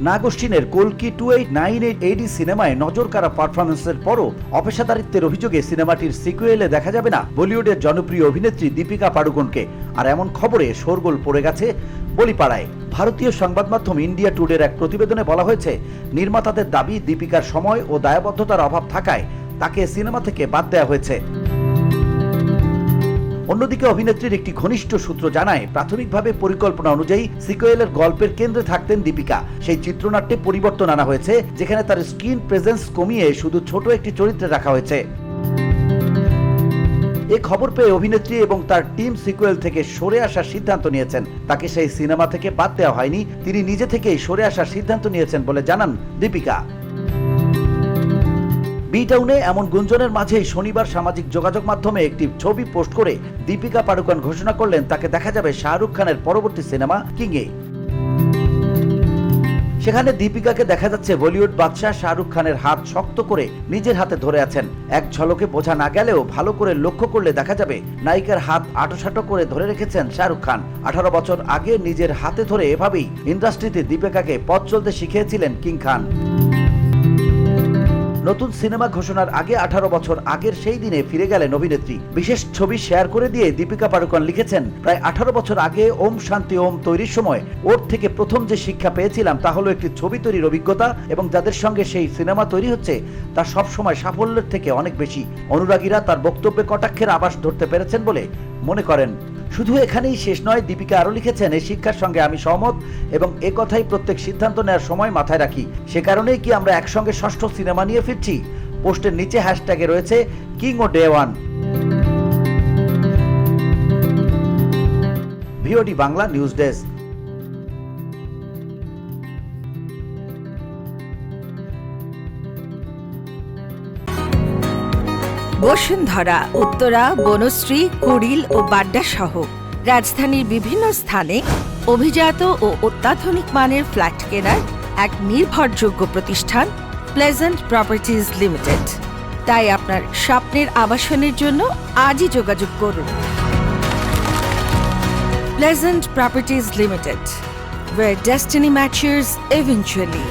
নাগোস্টিনের কল্কি 2898 AD সিনেমায় নজরকাড়া পারফরমেন্সের পরও অপেশাদারিত্বের অভিযোগে সিনেমাটির সিকুয়েলে দেখা যাবে না বলিউডের জনপ্রিয় অভিনেত্রী দীপিকা পাড়ুকোনকে। আর এমন খবরে শোরগোল পড়ে গেছে বলিপাড়ায়। ভারতীয় সংবাদ মাধ্যম ইন্ডিয়া টুডের এক প্রতিবেদনে বলা হয়েছে, নির্মাতাদের দাবি দীপিকার সময় ও দায়বদ্ধতার অভাব থাকায় তাকে সিনেমা থেকে বাদ দেওয়া হয়েছে। অন্যদিকে অভিনেত্রীর একটি ঘনিষ্ঠ সূত্র জানায়, প্রাথমিকভাবে পরিকল্পনা অনুযায়ী সিকুয়েলের গল্পের কেন্দ্রে থাকতেন দীপিকা। সেই চিত্রনাট্যে পরিবর্তন আনা হয়েছে, যেখানে তার স্ক্রিন প্রেজেন্স কমিয়ে শুধু ছোট একটি চরিত্রে রাখা হয়েছে। এ খবর পেয়ে অভিনেত্রী এবং তার টিম সিকুয়েল থেকে সরে আসার সিদ্ধান্ত নিয়েছেন। তাকে সেই সিনেমা থেকে বাদ দেওয়া হয়নি, তিনি নিজে থেকেই সরে আসার সিদ্ধান্ত নিয়েছেন বলে জানান দীপিকা। বি টাউনে এমন গুঞ্জনের মাঝেই শনিবার সামাজিক যোগাযোগ মাধ্যমে একটি ছবি পোস্ট করে দীপিকা পাড়ুকোন ঘোষণা করলেন তাকে দেখা যাবে শাহরুখ খানের পরবর্তী সিনেমা কিংয়ে। সেখানে দীপিকাকে দেখা যাচ্ছে বলিউড বাদশাহ শাহরুখ খানের হাত শক্ত করে নিজের হাতে ধরে আছেন। এক ঝলকে বোঝা না গেলেও ভালো করে লক্ষ্য করলে দেখা যাবে নায়িকার হাত আঁটোসাঁটো করে ধরে রেখেছেন শাহরুখ খান। 18 বছর আগে নিজের হাতে ধরে এভাবেই ইন্ডাস্ট্রিতে দীপিকাকে পথ চলতে শিখিয়েছিলেন কিং খান। নতুন সিনেমা ঘোষণার আগে 18 বছর আগের সেই দিনে ফিরে গেলেন অভিনেত্রী। বিশেষ ছবি শেয়ার করে দিয়ে দীপিকা পাড়ুকোন লিখেছেন, প্রায় 18 বছর আগে ওম শান্তি ওম তৈরির সময় ওর থেকে প্রথম যে শিক্ষা পেয়েছিলাম তা হলো একটি ছবি তৈরির অভিজ্ঞতা, এবং যাদের সঙ্গে সেই সিনেমা তৈরি হচ্ছে তা সব সময় সাফল্যের থেকে অনেক বেশি। অনুরাগীরা তার বক্তব্যে কটাক্ষের আভাস ধরতে পেরেছেন বলে মনে করেন। শুধু এখানেই শেষ নয়, দীপিকা আরও লিখেছেন, এই শিক্ষার সঙ্গে আমি সহমত এবং এ কথাই প্রত্যেক সিদ্ধান্ত নেওয়ার সময় মাথায় রাখি। সে কারণেই কি আমরা একসঙ্গে ষষ্ঠ সিনেমা নিয়ে ফিরছি। পোস্টের নিচে হ্যাশট্যাগে রয়েছে কিং ও day one. VOD Bangla news desk. Bashundhara, Uttara, Banasree, Kuril ও বাড্ডা সহ রাজধানীর বিভিন্ন স্থানে অভিজাত ও অত্যাধুনিক মানের ফ্ল্যাট কেনার এক নির্ভরযোগ্য প্রতিষ্ঠান প্লেজেন্ট প্রপার্টিজ লিমিটেড। তাই আপনার স্বপ্নের আবাসনের জন্য আজই যোগাযোগ করুন। Pleasant properties limited, where destiny matches eventually.